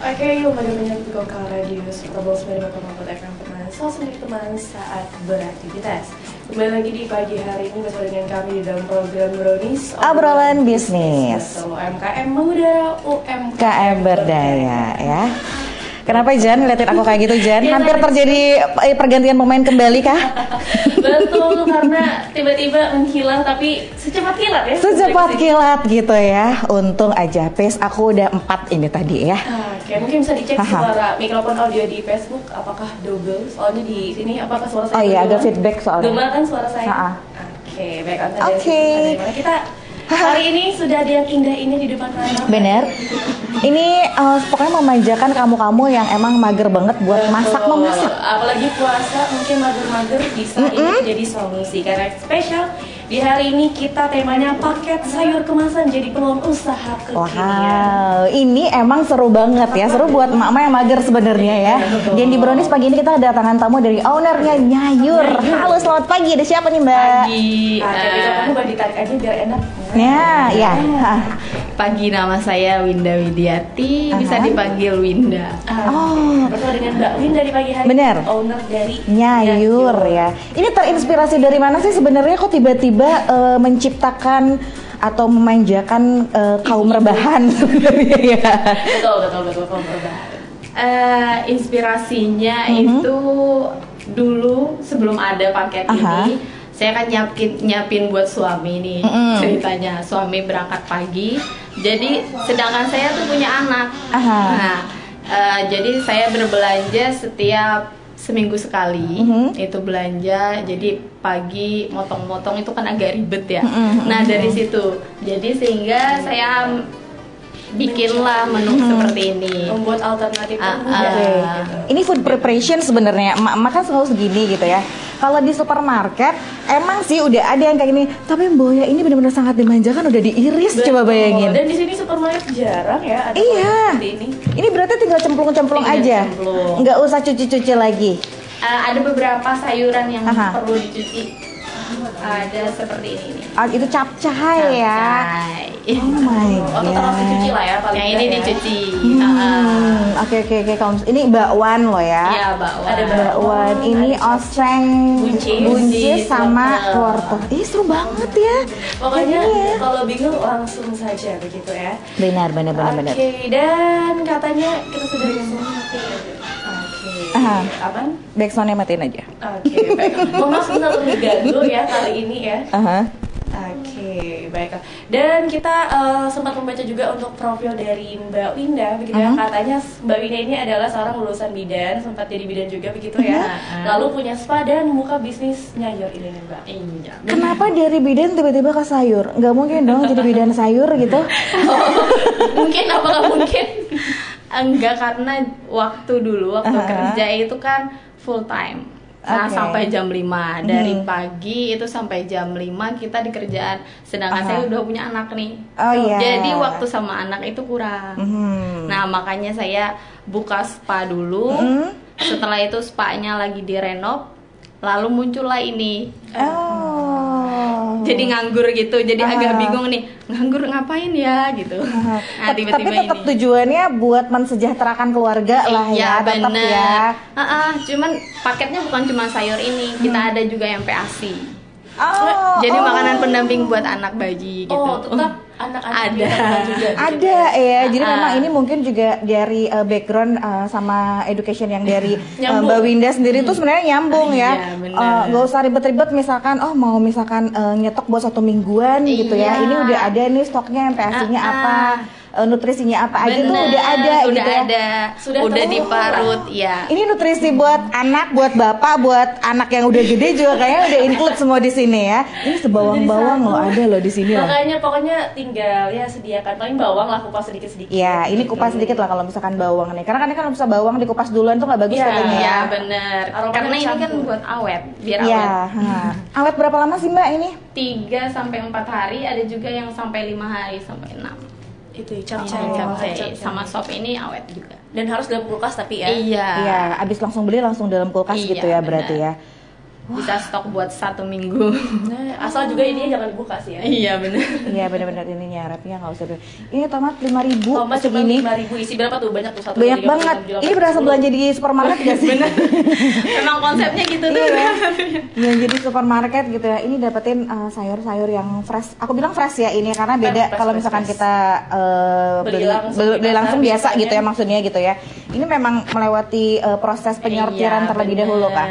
Oke, yuk bagaimana Gokal Radio Superbowl 94 FM teman sosmed teman saat beraktivitas. Kembali lagi di pagi hari ini bersama dengan kami di dalam program Brownies Obrolan Bisnis bersama UMKM Mengudara UMKM Berdaya ya. Kenapa Jan ngeliatin aku kayak gitu Jan? Hampir terjadi pergantian pemain kembali kah? Betul, karena tiba-tiba menghilang tapi secepat kilat ya. Secepat kilat gitu ya. Untung aja pace aku udah 4 ini tadi ya. Oke, mungkin bisa dicek suara mikrofon audio di Facebook apakah double? Soalnya di sini apakah suara saya? Oh iya, ada feedback soalnya. Double kan suara saya. Oke, baik. Oke. Kita hari ini sudah ada yang indah ini di depan mana? Bener. Ini pokoknya memanjakan kamu-kamu yang emang mager banget buat memasak. Apalagi puasa mungkin mager-mager bisa ini jadi solusi. Karena spesial di hari ini kita temanya paket sayur kemasan jadi peluang usaha kekinian. Wow, ini emang seru banget ya. Seru buat emak-emak yang mager sebenarnya ya. Dan di Brownies pagi ini kita kedatangan tamu dari ownernya Nyayur. Halo, selamat pagi. Ada siapa nih Mbak? Pagi. Kamu boleh ditarik aja biar enak. Ya. Pagi, nama saya Winda Widiati, bisa dipanggil Winda. Bersama dengan Mbak Winda di pagi hari. Bener. Owner dari Nyayur ya. Ini terinspirasi dari mana sih sebenarnya kok tiba-tiba menciptakan atau memanjakan kaum rebahan sebenarnya ya? Betul kaum rebahan. Inspirasinya itu dulu sebelum ada paket ini, saya kan nyiapin buat suami nih. Ceritanya suami berangkat pagi, jadi sedangkan saya tuh punya anak. Nah, jadi saya berbelanja setiap seminggu sekali. Itu belanja, jadi pagi motong-motong itu kan agak ribet ya. Nah dari situ, jadi sehingga saya bikinlah menu seperti ini, membuat alternatif mudah. Gitu. Ini food preparation sebenarnya. Emak kan selalu segini gitu ya. Kalau di supermarket emang sih udah ada yang kayak gini, tapi Mbak ya ini benar-benar sangat dimanjakan, udah diiris. Betul. Coba bayangin. Dan di sini supermarket jarang ya ada seperti ini. Ini berarti tinggal cemplung-cemplung aja. Nggak usah cuci-cuci lagi. Ada beberapa sayuran yang perlu dicuci. Ada seperti ini. Itu capcay ya. Oh my god. Tetap dicuci lah ya paling. Yang ini dicuci. Oke. Ini bakwan loh ya. Iya, bakwan. Ada bakwan. Ini oseng, buncis sama wortel. Seru banget ya. Pokoknya kalau bingung langsung saja begitu ya. Benar. Oke, dan katanya kita sudah mati. Aman? Backsoundnya matiin aja. Oke, baik. Maaf kita terganggu ya kali ini ya. Oke, baiklah. Dan kita sempat membaca juga untuk profil dari Mbak Winda, begitu ya. Katanya Mbak Winda ini adalah seorang lulusan bidan, sempat jadi bidan juga begitu ya. Lalu punya spa dan membuka bisnis Nyayur ini nih Mbak. Iya. Kenapa dari bidan tiba-tiba ke sayur? Nggak mungkin dong jadi bidan sayur gitu. Mungkin apakah mungkin? Enggak, karena waktu kerja itu kan full time. Nah, sampai jam 5. Dari pagi itu sampai jam 5 kita di kerjaan. Sedangkan saya udah punya anak nih. Jadi waktu sama anak itu kurang. Nah, makanya saya buka spa dulu. Setelah itu spa-nya lagi direnov, lalu muncullah ini. Jadi nganggur gitu, jadi agak bingung nih, nganggur ngapain ya gitu. Nah, tiba-tiba tapi tetap tujuannya buat mensejahterakan keluarga lah ya, tetap ya. Cuman paketnya bukan cuma sayur ini, kita ada juga yang PASI. Jadi makanan pendamping buat anak bayi gitu. Tetap anak-anak ada ya. Jadi memang ini mungkin juga dari background sama education yang dari Mbak Winda sendiri tuh sebenarnya nyambung ya. Gak usah ribet-ribet misalkan misalkan nyetok buat 1 mingguan gitu ya. Ini udah ada nih stoknya, MPASI-nya apa, nutrisinya apa aja tuh udah ada gitu ya. Udah diparut ya. Ini nutrisi buat anak, buat bapak, buat anak yang udah gede juga kayaknya udah include semua di sini ya. Ini sebawang-bawang loh, ada loh di sini loh. Pokoknya tinggal ya sediakan paling bawang lah, kupas sedikit-sedikit. Ya, ini kupas sedikit lah kalau misalkan bawang nih. Karena kan bisa bawang dikupas duluan tuh nggak bagus katanya. Iya, bener. Karena ini kan buat awet, biar awet. Awet berapa lama sih Mbak ini? 3 sampai 4 hari, ada juga yang sampai 5 hari sampai 6. Itu capcay sama sop ini awet juga. Dan harus dalam kulkas tapi ya. Iya, abis langsung beli langsung dalam kulkas gitu ya, berarti ya. bisa stok buat 1 minggu. Nah, asal juga ini jangan dibuka sih ya. Iya benar. Iya benar-benar ininya rapnya nggak usah. Ini tomat 5.000 tomat segini. 5.000 isi berapa tuh? Banyak tuh satu. Banyak banget. Ini berasa belanja di supermarket gak sih? Bener. Memang konsepnya gitu tuh. Iya. Belanja di supermarket gitu ya. Ini dapetin sayur-sayur yang fresh. Aku bilang fresh ya ini karena beda kalau misalkan kita beli langsung biasa gitu ya maksudnya gitu ya. Ini memang melewati proses penyortiran terlebih dahulu kan.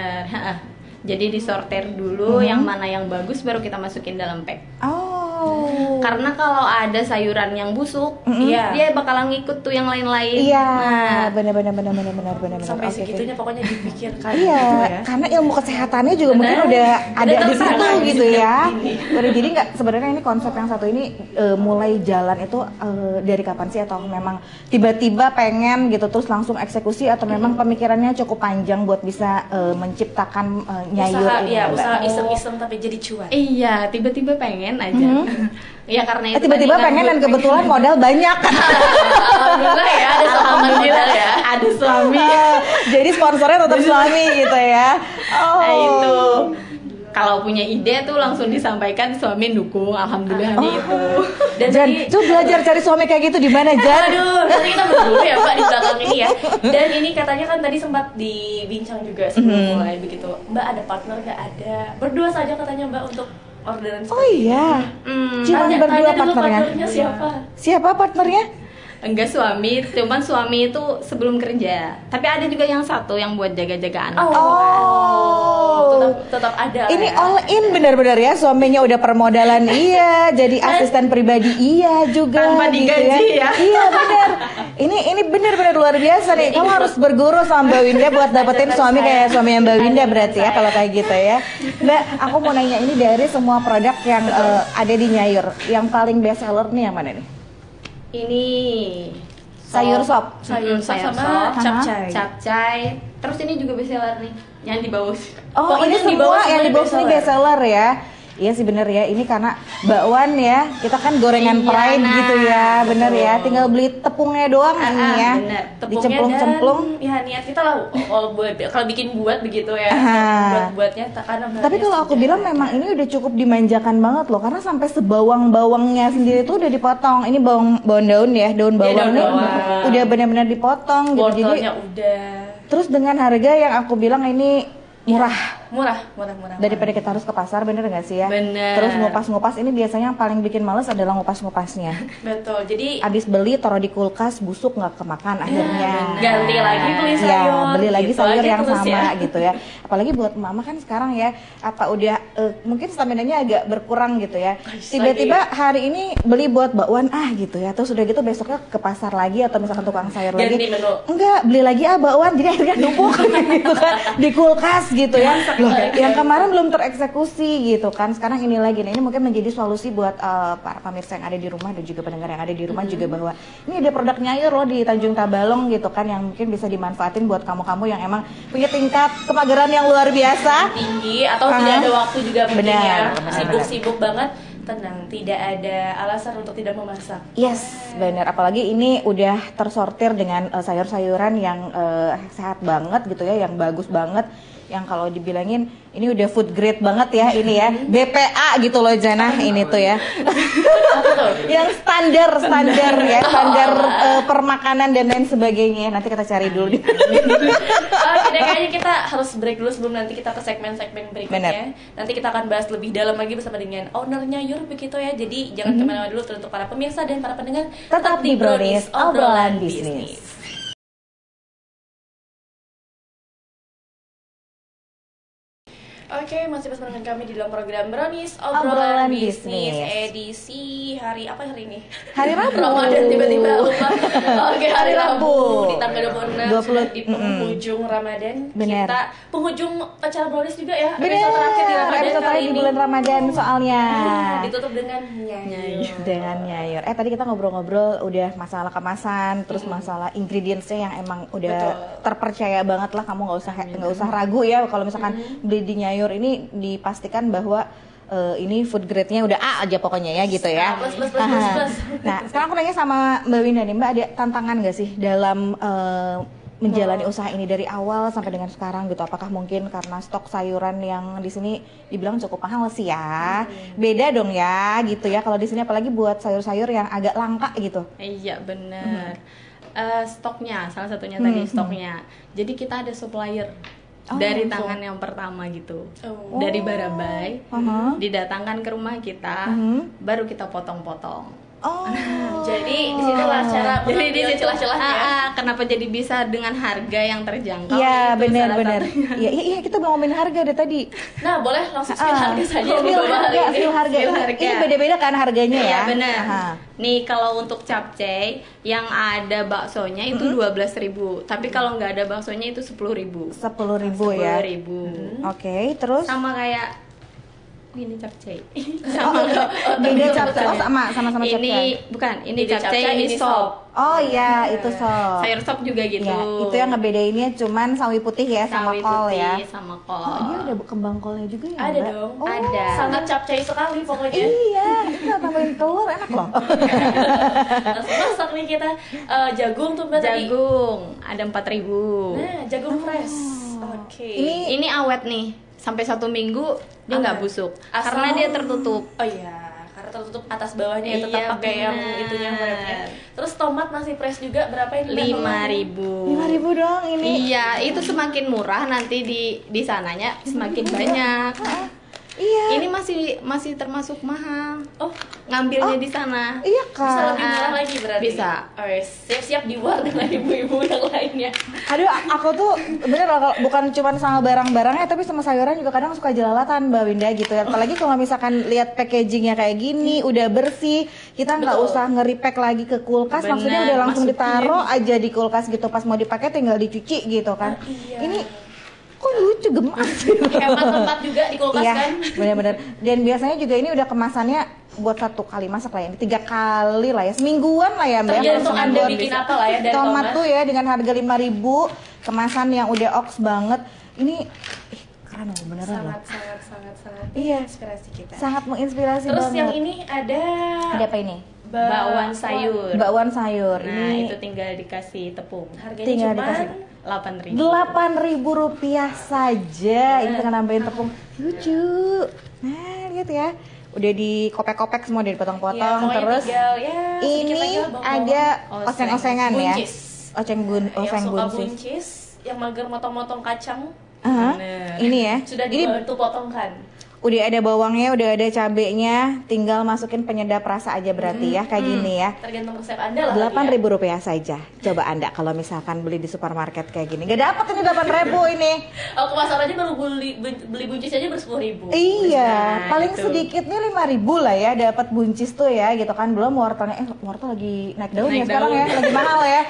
Jadi disortir dulu yang mana yang bagus baru kita masukin dalam pack. Oh. Karena kalau ada sayuran yang busuk, dia bakalan ngikut tuh yang lain-lain. Iya, benar. Sampai segitunya pokoknya dipikirkan. Iya, gitu ya. karena ilmu kesehatannya juga mungkin udah ada di situ gitu ya. Udah jadi nggak sebenarnya ini konsep yang satu ini mulai jalan itu dari kapan sih atau memang tiba-tiba pengen gitu terus langsung eksekusi atau memang pemikirannya cukup panjang buat bisa menciptakan nyayur ini? Usaha iseng-iseng tapi jadi cuan. Iya, tiba-tiba pengen aja. Ya karena itu tiba-tiba pengen dan kebetulan modal banyak. Alhamdulillah ya, ada suami modal ya. Ada suami. Jadi sponsornya tetap suami gitu ya. Nah itu. Kalau punya ide tuh langsung disampaikan, suami dukung, alhamdulillah itu. Dan tuh belajar cari suami kayak gitu di mana, Jan? Aduh, nanti kita berdua ya Mbak di belakang ini ya. Dan ini katanya kan tadi sempat dibincang juga sebelum mulai begitu. Mbak ada partner nggak? Ada. Berdua saja katanya Mbak untuk orderan. Oh iya. Cuma berdua partnernya. Siapa partnernya? Enggak suami, cuman suami itu sebelum kerja. Tapi ada juga yang satu yang buat jaga-jaga anak. Tetap ada. Ini all in benar-benar ya, suaminya udah permodalan iya, jadi asisten pribadi iya juga. Tanpa digaji ya. Iya benar. Ini benar-benar luar biasa nih. Kamu harus berguru sama Mbak Winda buat dapetin suami kayak suami yang Mbak Winda berarti ya kalau kayak gitu ya. Mbak, aku mau nanya ini dari semua produk yang ada di Nyayur, yang paling best seller nih yang mana nih? Ini sayur sop sama capcay. Terus ini juga best seller nih, yang di bawah. Oh, ini semua yang di bawah sini best seller ya. Iya sih bener ya, ini karena bakwan ya, kita kan gorengan pride gitu ya, bener ya. Tinggal beli tepungnya doang ini ya, dicemplung-cemplung. Ya niat kita lah, kalau bikin buat begitu ya, buat-buatnya. Tapi kalau aku bilang memang ini udah cukup dimanjakan banget loh, karena sampai sebawang-bawangnya sendiri tuh udah dipotong. Ini bawang daun ya, daun bawang nih udah benar-benar dipotong gitu. Jadi udah. Terus dengan harga yang aku bilang ini murah. Daripada kita harus ke pasar, bener nggak sih ya? Bener. Terus ngupas-ngupas ini biasanya yang paling bikin males adalah ngupas-ngupasnya. Betul. Jadi abis beli taruh di kulkas busuk nggak kemakan akhirnya. Ganti lagi beli sayur. Ya, beli lagi gitu sayur yang sama ya. gitu ya. Apalagi buat mama kan sekarang ya, apa udah mungkin staminanya agak berkurang gitu ya. Tiba-tiba hari ini beli buat bakwan gitu ya. Terus udah gitu besoknya ke pasar lagi atau misalkan tukang sayur lagi. Enggak, beli lagi bakwan. Jadi akhirnya numpuk gitu kan di kulkas gitu ya. Loh, yang kemarin belum tereksekusi gitu kan. Sekarang ini lagi. Nah, ini mungkin menjadi solusi buat para pemirsa yang ada di rumah dan juga pendengar yang ada di rumah juga bahwa ini ada produk Nyayur loh di Tanjung Tabalong gitu kan yang mungkin bisa dimanfaatin buat kamu-kamu yang emang punya tingkat kemageran yang luar biasa tinggi atau tidak ada waktu juga mungkin ya. Sibuk-sibuk banget. Tenang, tidak ada alasan untuk tidak memasak. Yes, benar. Apalagi ini udah tersortir dengan sayur-sayuran yang sehat banget gitu ya, yang bagus banget. Yang kalau dibilangin ini udah food grade banget ya ini ya, BPA gitu loh Jana ini tuh ya. Yang standar ya, standar permakanan dan lain sebagainya. Nanti kita cari dulu. Kayaknya kita harus break dulu sebelum nanti kita ke segmen-segmen berikutnya. Nanti kita akan bahas lebih dalam lagi bersama dengan ownernya Nyayur begitu ya. Jadi jangan kemana-mana dulu untuk para pemirsa dan para pendengar. Tetap di Brownies Obrolan Bisnis. Oke, masih bersama dengan kami di dalam program Brownies Obrolan Bisnis edisi hari apa hari ini? Hari Rabu. Ramadan tiba-tiba lupa. Oke, hari Rabu di tanggal 26 di penghujung Ramadan. Bener. Kita penghujung acara Brownies juga ya. Episode terakhir di Ramadan kali ini. Di bulan Ramadan soalnya. Ditutup dengan Nyayur. Dengan Nyayur. Tadi kita ngobrol-ngobrol udah masalah kemasan, terus masalah ingredientsnya yang emang udah terpercaya banget lah. Kamu nggak usah ragu ya kalau misalkan beli di Nyayur ini dipastikan bahwa ini food grade-nya udah A aja pokoknya ya gitu ya. Plus. Nah, sekarang aku nanya sama Mbak Winda nih, Mbak ada tantangan nggak sih dalam menjalani usaha ini dari awal sampai dengan sekarang gitu? Apakah mungkin karena stok sayuran yang di sini dibilang cukup mahal sih ya? Beda dong ya gitu ya. Kalau di sini apalagi buat sayur-sayur yang agak langka gitu. Iya benar. Stoknya salah satunya tadi stoknya. Jadi kita ada supplier. Dari tangan yang pertama gitu, dari Barabai, didatangkan ke rumah kita, baru kita potong-potong. Jadi di situlah cara mengambil celah-celahnya. Kenapa jadi bisa dengan harga yang terjangkau? Iya benar-benar. Iya kita mau ngomongin harga deh tadi. Nah boleh langsung spill harga saja. Spill harga. Ini beda-beda kan harganya ya? Iya benar. Nih kalau untuk capcay yang ada baksonya itu 12.000, tapi kalau nggak ada baksonya itu 10.000. 10.000 ya. 10.000. Oke, terus sama kayak ini capcay. Beda capcay. Sama capcay. Ini bukan, ini capcay, ini sop. Oh iya, itu sop. Sayur sop juga gitu. Ya, itu yang ngebedainnya cuman sawi putih ya sama kol ya. Sama kol. Oh, dia ada kembang kolnya juga ya, Ada Mbak? dong. Ada. Sangat capcay sekali pokoknya. Iya, itu tambahin telur enak loh. Langsung masak nih kita. Jagung tuh Mbak tadi. Jagung ada 4.000. Nah, jagung fresh. Oke. Ini awet nih. Sampai 1 minggu dia nggak busuk karena dia tertutup. Oh iya, karena tertutup atas bawahnya ya, tetap pakai yang itunya wrapnya. Terus tomat masih fresh juga, berapa ini? 5.000. 5.000 dong ini. Iya, itu semakin murah nanti di sananya semakin banyak. Iya. Ini masih termasuk mahal. Ngambilnya di sana. Iya Bisa kan. lebih murah lagi berarti. Bisa. Siap-siap di war dengan ibu-ibu yang lainnya. Aduh, aku tuh bener loh, kalau bukan cuma sama barang-barangnya tapi sama sayuran juga kadang suka jelalatan Mbak Winda gitu ya. Apalagi kalau misalkan lihat packagingnya kayak gini, udah bersih, kita nggak usah nge-repack lagi ke kulkas. Bener, maksudnya udah langsung masukin. ditaruh aja di kulkas gitu, pas mau dipakai tinggal dicuci gitu kan. Iya. Ini kok lucu, gemas. Hemat tempat juga di kulkas Iya, kan. bener-bener. Dan biasanya juga ini udah kemasannya buat 1 kali masak lah ya, ini 3 kali lah ya, semingguan lah ya Mbak. Tergantung Kalau Anda buat bikin apa lah ya dari tomat tuh ya dengan harga 5.000, kemasan yang udah ox banget. Ini keren loh, beneran loh. Sangat Iya. inspirasi kita. Sangat menginspirasi Terus banget. yang ini ada apa ini? Bakwan sayur. Bakwan sayur. Nah, Ini itu tinggal dikasih tepung. harganya tinggal cuma dikasih 8.000. Rp8.000 saja. Ini dengan nambahin tepung. Lucu. Nah, lihat ya. Udah dikopek-kopek semua, udah dipotong-potong. Terus ini ada oseng-osengan ya. Oseng buncis, yang mager motong-motong kacang. Ini ya. Sudah Ini dibantu potongkan. udah ada bawangnya, udah ada cabenya, tinggal masukin penyedap rasa aja berarti ya, kayak gini ya. Tergantung resep Anda lah. Rp8.000 saja. Coba Anda kalau misalkan beli di supermarket kayak gini, nggak dapat ini 8.000 ini. Ke pasar aja baru beli buncis aja ber10.000. Iya, Nah, paling itu. sedikitnya 5.000 lah ya dapat buncis tuh ya, gitu kan. Belum wortelnya, wortel lagi naik daun ya sekarang ya, lagi mahal ya.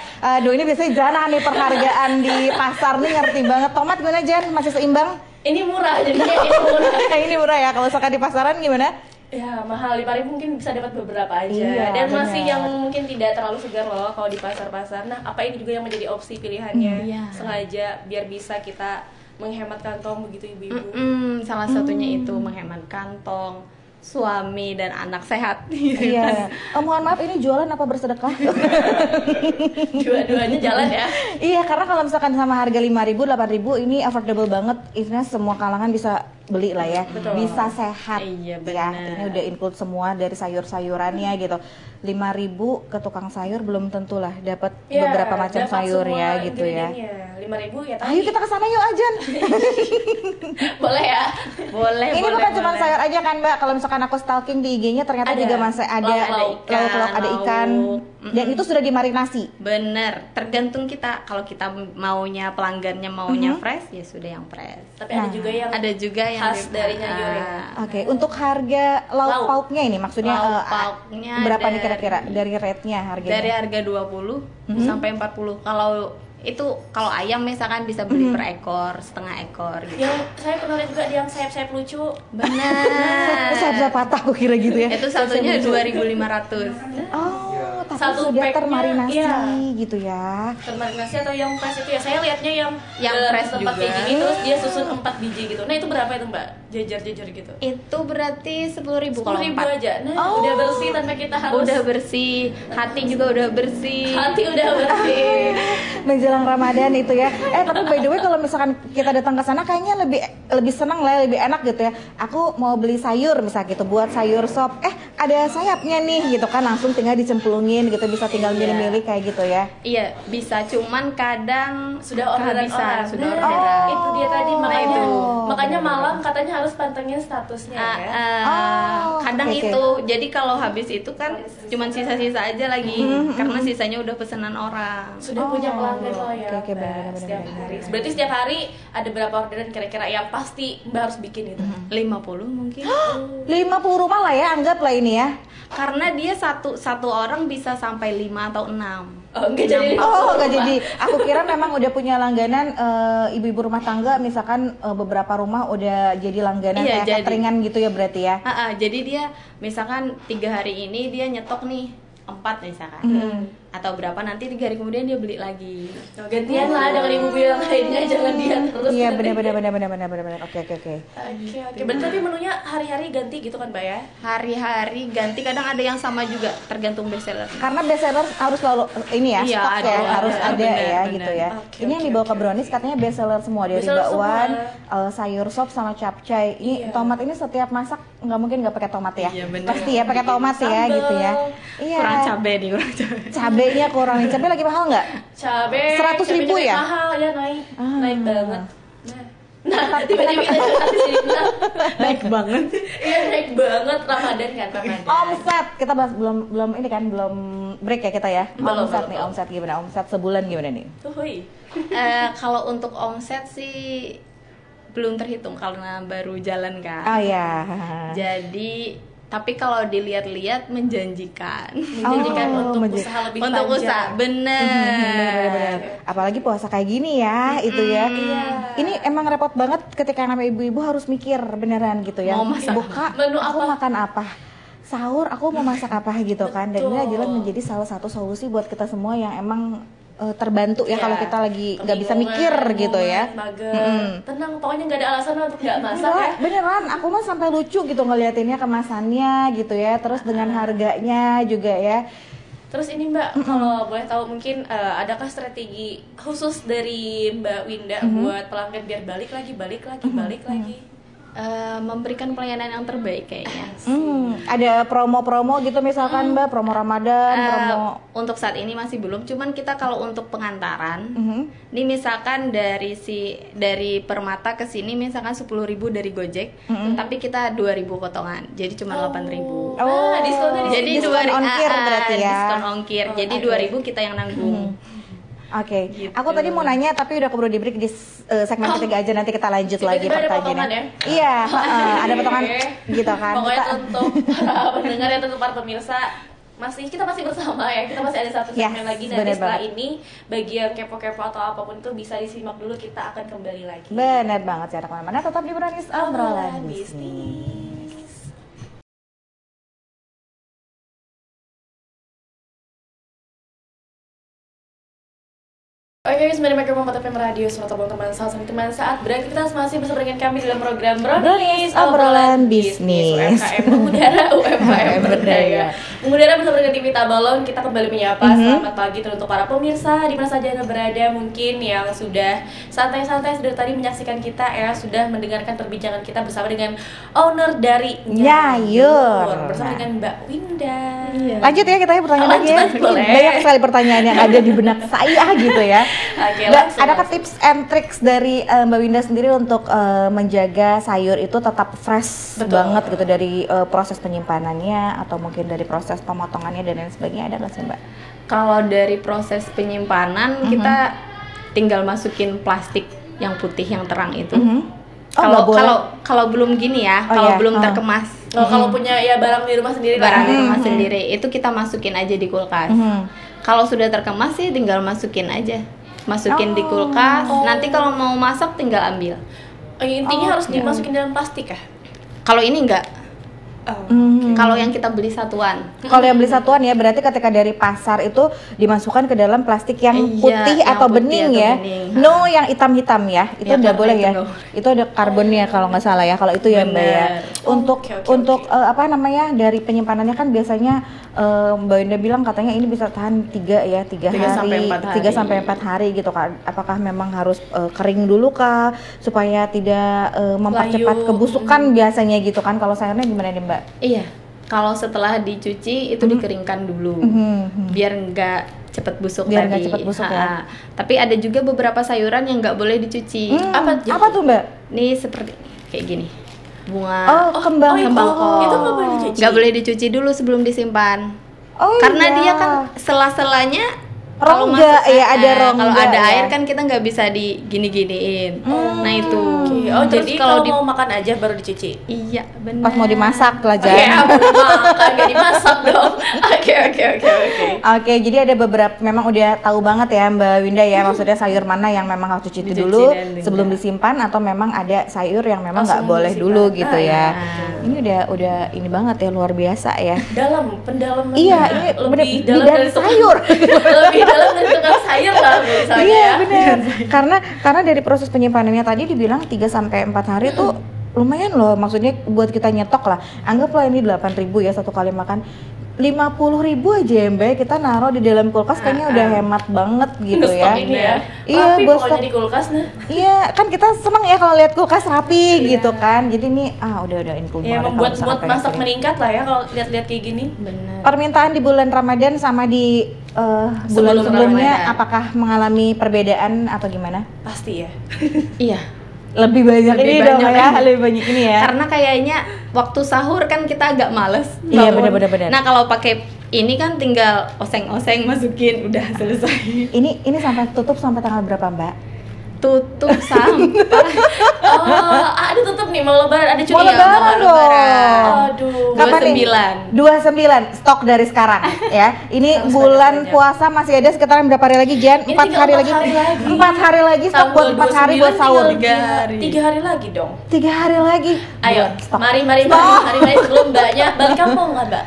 Aduh, ini biasanya Jana nih perhargaan di pasar nih, ngerti banget. Tomat gimana Jan? Masih seimbang? Ini murah jadinya, ini murah. Ini murah ya, kalau misalkan di pasaran gimana? Ya mahal, 5.000 mungkin bisa dapat beberapa aja. Iya, Dan bener. masih yang mungkin tidak terlalu segar loh kalau di pasar-pasar. Nah, apa ini juga yang menjadi opsi pilihannya. Iya. Sengaja biar bisa kita menghemat kantong begitu ibu-ibu. Salah satunya itu menghemat kantong, suami dan anak sehat. Gitu Iya. kan. Mohon maaf, ini jualan apa bersedekah? Dua-duanya jalan ya. Iya, karena kalau misalkan sama harga 5.000, 8.000 ini affordable banget. Istilahnya semua kalangan bisa beli lah ya. Betul. Bisa sehat. Iya, Ya, benar. ini udah include semua dari sayur-sayurannya gitu. 5.000 ke tukang sayur belum tentu lah dapat Ya, beberapa macam dapat sayur semua ya gitu ya. ingredientnya. 5.000 ya tadi. Ayo kita ke sana yuk Ajan. Boleh ya. Boleh, Ini boleh, bukan cuma boleh. sayur aja kan Mbak. Kalau misalkan aku stalking di IG-nya ternyata Ada. juga masih ada lauk-lauk, ada ikan. Dan itu sudah dimarinasi. Bener, tergantung kita. Kalau kita maunya pelanggannya maunya fresh, ya sudah yang fresh. Tapi ada juga yang Ada juga yang khas dari Nganjuk ya. Oke, untuk harga lauk pauknya ini maksudnya Lauk pauknya berapa nih dari- kira-kira dari rate-nya harganya? Dari harga 20 sampai 40. Kalau ayam misalkan bisa beli per ekor, setengah ekor gitu. Yang saya pernah lihat juga yang sayap-sayap lucu. Benar. Saya patah aku kira gitu ya. Itu satunya 2.500. Oh, tapi Satu sudah pack-nya, termarinasi iya. gitu ya. Termarinasi atau yang fresh itu ya. Saya lihatnya yang Yang fresh tempat juga. kayak gini terus dia susun 4 biji gitu. Nah, itu berapa itu, Mbak? jajar-jajar gitu? Itu berarti 10.000 kalau 10.000 4 aja. Nah, udah bersih tanpa kita harus. Udah bersih, hati juga udah bersih. Hati udah bersih. Menjelang Ramadan itu ya. Tapi by the way kalau misalkan kita datang ke sana kayaknya lebih senang lah, lebih enak gitu ya. Aku mau beli sayur misalnya gitu, buat sayur sop. Ada sayapnya nih gitu kan, langsung tinggal dicemplungin gitu, bisa tinggal milih-milih kayak gitu ya. Iya, bisa, cuman kadang sudah orderan orang. Sudah orderan. Itu dia tadi makanya malam katanya harus pantengin statusnya ya. Kadang okay. itu. Jadi kalau habis itu kan cuman sisa-sisa aja lagi karena sisanya udah pesanan orang. Sudah punya pelanggan lo ya. Benar. Setiap hari. Berarti setiap hari ada berapa orderan kira-kira yang pasti Mbak harus bikin itu? 50 mungkin. 50 rumah lah ya, anggaplah ini ya. Karena dia satu orang bisa sampai 5 atau 6. Enggak jadi. Enggak jadi. Aku kira memang udah punya langganan ibu-ibu rumah tangga, misalkan beberapa rumah udah jadi langganan kayak cateringan gitu ya berarti ya. Jadi dia misalkan 3 hari ini dia nyetok nih 4 misalkan. Atau berapa, nanti 3 hari kemudian dia beli lagi. Gantian lah dengan ibu yang lainnya, jangan dia terus. Iya benar. Oke. Berarti tapi menunya hari-hari ganti gitu kan Mbak ya? Hari-hari ganti, kadang ada yang sama juga tergantung bestseller. Karena bestseller harus selalu ini ya, iya, stok ya, harus ada ya bener. gitu ya. Ini yang dibawa ke Brownies katanya bestseller semua, dari bakwan, sayur sop sama capcay. Ini tomat ini setiap masak nggak mungkin nggak pakai tomat ya. Iya, pasti ya pakai tomat ya gitu ya. Iya. Kurang cabai nih, Cabenya kurang. Cabai lagi mahal nggak? Cabai 100.000 ya? Mahal ya, naik banget. Nah, tiba-tiba kita curhat di sini. Naik banget. Iya, naik banget. Ramadan kan, Ramadan. Omset kita bahas belum ini kan, belum break ya kita ya. Omset nih, belum. omset gimana? Omset sebulan gimana nih? Kalau untuk omset sih belum terhitung karena baru jalan kan. Oh ya. Jadi tapi kalau dilihat-lihat menjanjikan untuk usaha lebih panjang. Untuk usaha, bener. Apalagi puasa kayak gini ya, itu ya. Iya. Ini emang repot banget ketika namanya ibu-ibu harus mikir beneran gitu ya. Mau masak buka, menu aku apa? makan apa? Sahur aku mau masak apa gitu kan. Dan ini adalah menjadi salah satu solusi buat kita semua yang emang terbantu ya kalau kita lagi nggak bisa mikir gitu ya. Tenang, pokoknya nggak ada alasan untuk nggak masak ya. Beneran, aku mah sampai lucu gitu ngeliatinnya, kemasannya gitu ya, terus dengan harganya juga ya. Terus ini Mbak, kalau boleh tahu mungkin adakah strategi khusus dari Mbak Winda buat pelanggan biar balik lagi? Memberikan pelayanan yang terbaik kayaknya. Ada promo-promo gitu misalkan Mbak, promo Ramadan, promo. Untuk saat ini masih belum, cuman kita kalau untuk pengantaran, ini misalkan dari Permata ke sini misalkan 10.000 dari Gojek, tapi kita 2.000 potongan, jadi cuma 8.000. Diskonnya jadi diskon ongkir berarti ya. Diskon ongkir, jadi 2.000 kita yang nanggung. Oke. Gitu. Aku tadi mau nanya tapi udah keburu di break di segmen ketiga aja, nanti kita lanjut lagi pertanyaannya. Ya? Iya, ada potongan gitu kan. Pokoknya untuk para pendengar ya, untuk para pemirsa, kita masih bersama ya. Kita masih ada satu segmen lagi, dan setelah ini bagi yang kepo-kepo atau apapun itu bisa disimak dulu, kita akan kembali lagi. Benar banget, jangan kemana-mana, tetap di Brownies Obrolan Bisnis. Oke, sebenarnya Microphone FM Radio Suatu teman teman saat berarti kita masih bersama dengan kami dalam program Brownies Obrolan Bisnis. UMKM mengudara, UMKM berdaya. Mengudara bersama dengan TV Tabalong, kita kembali menyapa. Selamat pagi untuk para pemirsa di mana saja Anda berada, mungkin yang sudah santai-santai sudah tadi menyaksikan kita ya, sudah mendengarkan perbincangan kita bersama dengan owner dari Nyayur, bersama dengan Mbak Winda. Lanjut ya, kita ya pertanyaan lagi ya. Banyak sekali pertanyaan yang ada di benak saya gitu ya. Oke, adakah tips and tricks dari Mbak Winda sendiri untuk menjaga sayur itu tetap fresh banget gitu, dari proses penyimpanannya atau mungkin dari proses pemotongannya dan lain sebagainya, ada nggak sih Mbak? Kalau dari proses penyimpanan kita tinggal masukin plastik yang putih yang terang itu. Kalau belum gini ya, kalau belum terkemas. Kalau punya ya barang di rumah sendiri, di rumah sendiri itu kita masukin aja di kulkas. Kalau sudah terkemas sih tinggal masukin aja. Di kulkas. Nanti kalau mau masak tinggal ambil. Intinya harus dimasukin dalam plastik kah? Kalau ini enggak. Kalau yang kita beli satuan. Kalau yang beli satuan ya berarti ketika dari pasar itu dimasukkan ke dalam plastik yang putih atau bening ya. No, yang hitam-hitam ya. Itu udah boleh ya. Itu ada karbonnya kalau nggak salah ya. Kalau itu ya Mbak ya. Untuk apa namanya dari penyimpanannya kan biasanya Mbak Winda bilang katanya ini bisa tahan 3 sampai 4 hari gitu kan. Apakah memang harus kering dulu kah supaya tidak mempercepat kebusukan biasanya gitu kan. Kalau sayurnya gimana nih Mbak? Iya. Kalau setelah dicuci itu dikeringkan dulu. Biar nggak cepet busuk biar tadi. Biar cepet busuk ya. Tapi ada juga beberapa sayuran yang nggak boleh dicuci. Apa tuh Mbak? Nih seperti kayak gini. Bunga kembang kol. Itu nggak boleh dicuci. Nggak boleh dicuci dulu sebelum disimpan. Karena dia kan sela-selanya rongga ya, ada rongga. Kalau ada air kan kita nggak bisa digini-giniin. Nah itu. Jadi kalau mau makan aja baru dicuci. Iya benar. Pas mau dimasak lah Jan. Ya, makan nggak dimasak dong. Oke. Jadi ada beberapa memang udah tahu banget ya Mbak Winda ya, maksudnya sayur mana yang memang harus dicuci dulu sebelum disimpan atau memang ada sayur yang memang nggak boleh dulu gitu ya. Ini udah ini banget ya, luar biasa ya. Pendalaman. Iya, ini lebih dalam dari sayur. Lebih dalam dari tukang sayur lah misalnya. Iya benar. Karena dari proses penyimpanannya tadi dibilang 3 sampai 4 hari tuh lumayan loh, maksudnya buat kita nyetok lah. Anggaplah ini 8.000 ya satu kali makan. 50.000 aja ya Mbak, kita naruh di dalam kulkas kayaknya udah hemat banget gitu ya. Ini ya. Iya, buat stok di kulkas nah. Iya, kan kita seneng ya kalau lihat kulkas rapi gitu kan. Jadi ini udah ini ya, membuat masak meningkat lah ya kalau lihat-lihat kayak gini. Benar. Permintaan di bulan Ramadan sama di bulan sebelumnya apakah mengalami perbedaan atau gimana? Pasti ya. Iya. Lebih banyak ini dong ya, lebih banyak ini ya. Karena kayaknya waktu sahur kan kita agak males. Iya benar. Nah kalau pakai ini kan tinggal oseng-oseng masukin udah selesai. Ini sampai tutup sampai tanggal berapa Mbak? Tutup sampai ada tutup nih mau lebaran, ada cuti mau lebaran dong. Aduh. 29 stok dari sekarang ya. Ini bulan puasa masih ada sekitar berapa hari lagi Jan? 4 hari lagi. 4 hari lagi stok buat 4 hari buat sahur. 3 hari lagi dong. 3 hari lagi. Ayo, stok. Mari sebelum Mbaknya balik kampung nggak Mbak?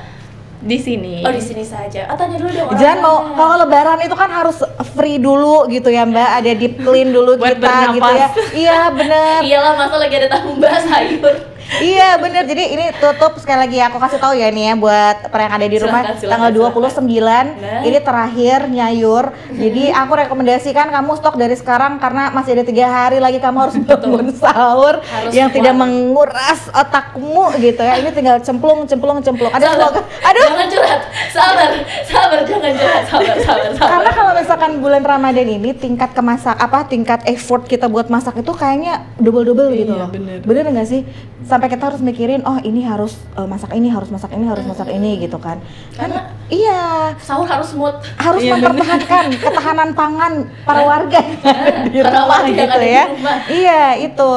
Di sini. Oh, di sini saja. Tanya dulu dong. Jangan mau kalau lebaran itu kan harus free dulu gitu ya Mbak, ada deep clean dulu buat kita gitu ya. Iya bener. Iyalah, masa lagi ada tamu Mbak sayur. Iya bener, jadi ini tutup sekali lagi aku kasih tahu ya nih ya buat para yang ada di rumah. Tanggal 29 ini terakhir nyayur. Jadi aku rekomendasikan kamu stok dari sekarang karena masih ada 3 hari lagi kamu harus bangun sahur yang tidak menguras otakmu gitu ya. Ini tinggal cemplung. Ada slogan. Aduh. Jangan curhat. Sabar, jangan curhat. Sabar. Karena kalau misalkan bulan Ramadan ini tingkat tingkat effort kita buat masak itu kayaknya double gitu loh. Bener nggak sih? Sampai kita harus mikirin, oh ini harus masak ini gitu kan. Karena iya, sahur harus smooth. Harus mempertahankan ketahanan pangan para warga di rumah gitu ya. Iya, itu.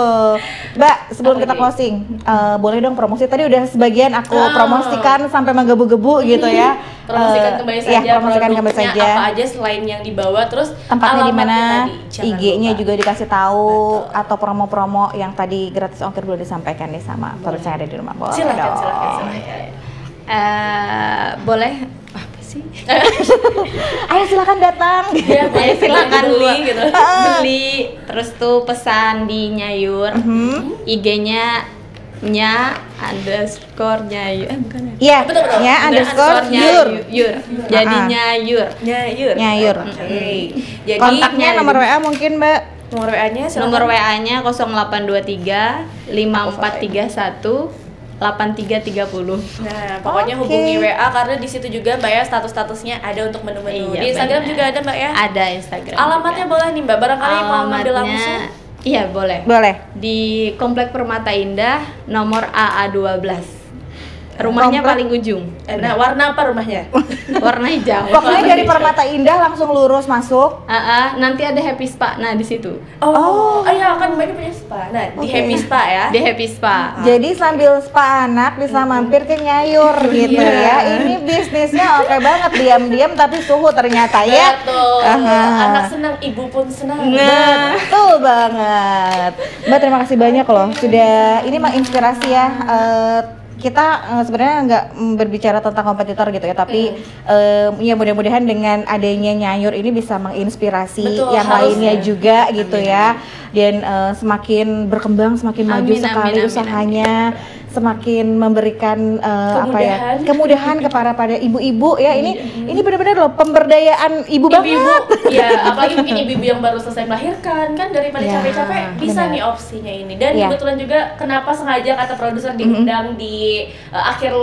Mbak, sebelum kita closing, boleh dong promosi. Tadi udah sebagian aku promosikan sampai menggebu-gebu gitu ya. Promosikan kembali saja. Iya, promosikan kembali saja. Apa aja selain yang dibawa, terus tempatnya di mana, IG-nya lupa. juga dikasih tahu. Betul. Atau promo-promo yang tadi gratis ongkir belum disampaikan nih sama pemirsa yang ada di rumah. Boleh silakan. Boleh apa sih? Ayo silakan datang. Ya, silakan beli. Terus tuh pesan di Nyayur. IG-nya _nyayur. Iya, _nyayur. Jadi Nyayur. Jadi kontaknya nomor WA mungkin Mbak. Nomor WA-nya 0823 5431 8330. Nah, pokoknya hubungi WA karena di situ juga Mbak ya statusnya ada untuk menu-menu. Di Instagram juga ada Mbak ya? Ada Instagram. Alamatnya juga boleh nih Mbak, barangkali mau ngambil langsung. Iya, boleh. Di Komplek Permata Indah nomor AA12. Rumahnya paling ujung. Nah, warna apa rumahnya? Warna hijau. Pokoknya dari Permata Indah langsung lurus masuk. Nanti ada Happy Spa. Nah, di situ. Iya, kan banyak punya spa. Nah, di Happy Spa ya. Di Happy Spa. Jadi sambil spa anak bisa mampir ke Nyayur gitu ya. Ini bisnisnya oke banget, diam-diam tapi suhu ternyata ya. Betul. Anak senang, ibu pun senang. Betul banget. Mbak, terima kasih banyak loh. Sudah ini menginspirasi ya. kita sebenarnya nggak berbicara tentang kompetitor gitu ya, tapi ya mudah-mudahan dengan adanya Nyayur ini bisa menginspirasi yang lainnya juga gitu ya, dan semakin berkembang, semakin maju sekali usahanya, semakin memberikan kemudahan kepada ibu-ibu ya. Ini benar-benar loh pemberdayaan ibu banget. Ya, apalagi mungkin ibu-ibu yang baru selesai melahirkan kan, daripada capek-capek bisa nih opsinya ini. Dan kebetulan juga kenapa sengaja kata produser diundang di akhir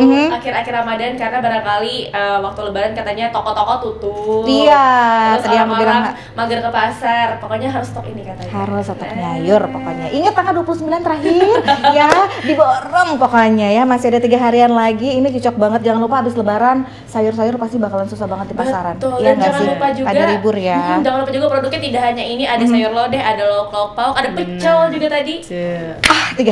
Ramadan, karena barangkali waktu Lebaran katanya toko-toko tutup. Terus orang-orang mager ke pasar, pokoknya harus stok ini katanya. Harus stok Nyayur pokoknya. Ingat tanggal 29 terakhir ya, diborong pokoknya ya. Masih ada 3 harian lagi. Ini cocok banget. Jangan lupa habis Lebaran sayur-sayur pasti bakalan susah banget di pasaran. Betul. Ya, dan jangan lupa juga ada libur ya. Jangan lupa juga produknya tidak hanya ini, ada sayur lodeh, ada lauk pauk, ada pecel juga tadi. 3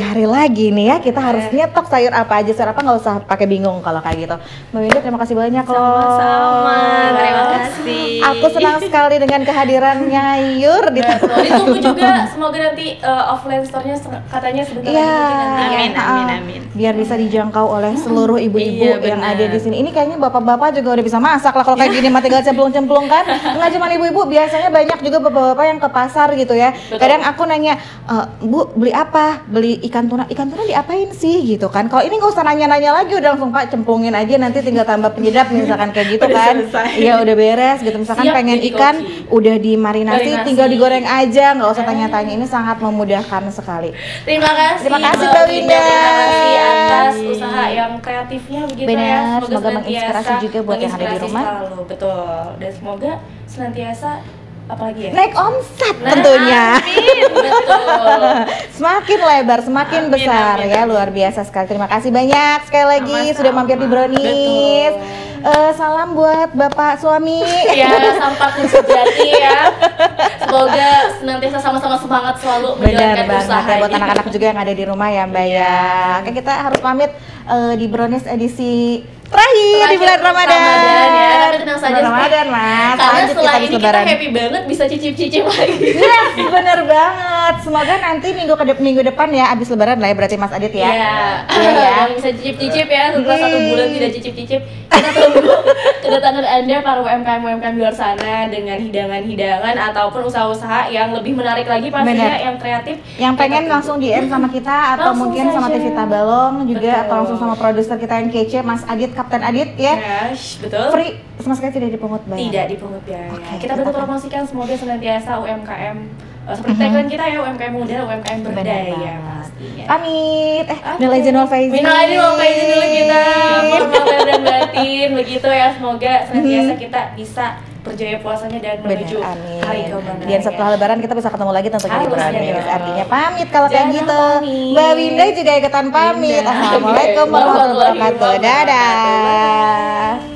hari lagi nih ya, kita harus nyetok sayur apa aja, sayur apa, nggak usah pakai bingung kalau kayak gitu. Mbak Winda, terima kasih banyak loh. Sama-sama, terima kasih. Aku senang sekali dengan kehadiran Nyayur di ditunggu juga, semoga nanti offline store-nya katanya sebentar lagi nanti. Amin. Biar bisa dijangkau oleh seluruh ibu-ibu yang ada di sini. Ini kayaknya bapak-bapak juga udah bisa masak lah kalau kayak gini, mah tinggal cemplung-cemplung kan. Nggak cuma ibu-ibu, biasanya banyak juga bapak-bapak yang ke pasar gitu ya. Kadang aku nanya, Bu, beli apa? Beli ikan tuna diapain sih gitu kan. Kalau ini nggak usah nanya-nanya lagi, udah langsung Pak cemplungin aja, nanti tinggal tambah penyedap misalkan kayak gitu kan. Iya udah beres gitu. Misalkan pengen ikan udah dimarinasi, tinggal digoreng aja, nggak usah tanya-tanya. Ini sangat memudahkan sekali. Terima kasih Mbak Winda. Terima kasih atas usaha yang kreatifnya begitu. Benar, ya. semoga menginspirasi juga buat yang ada di rumah. Selalu, betul. Dan semoga senantiasa apalagi ya? Naik omset tentunya. Amin, betul. Semakin lebar, semakin besar ya, luar biasa sekali. Terima kasih banyak sekali lagi sudah mampir di Brownies. Salam buat bapak suami. Ya, Sampakun sejati ya. Semoga senantiasa sama-sama semangat selalu menjalankan usaha. Ya, buat anak-anak juga yang ada di rumah ya Mbak ya. Oke, kita harus pamit di Brownies edisi terakhir di bulan Ramadan ya. Tapi tenang saja, Ramadan Mas. Karena setelah ini kita happy banget bisa cicip-cicip lagi. Yes, bener banget. Semoga nanti minggu depan ya, abis Lebaran lah ya, berarti Mas Adit ya. Iya. Bisa cicip-cicip ya, setelah 1 bulan tidak cicip-cicip. Kita tunggu kedatangan Anda para UMKM di luar sana dengan hidangan-hidangan ataupun usaha-usaha yang lebih menarik lagi pastinya, yang kreatif. Yang pengen langsung DM sama kita atau langsung mungkin sama TV Tabalong juga. Betul. Atau langsung sama produser kita yang kece, Mas Adit, Kapten Adit ya. Yes, betul. Free sama sekali tidak dipungut biaya. Tidak dipungut biaya. Kita bantu promosikan, semoga senantiasa UMKM seperti tagline kita ya, UMKM muda, UMKM berdaya pastinya. Pamit. Minal aidin wal faizin. Minal aidin wal faizin dulu kita. Mohon dan batin begitu ya, semoga senantiasa kita bisa berjaya puasanya dan menuju hari kemenangan. Dan setelah Lebaran kita bisa ketemu lagi tentunya di Brownies. Artinya pamit kalau kayak gitu. Mbak Winda juga ikutan pamit. Assalamualaikum warahmatullahi wabarakatuh. Dadah.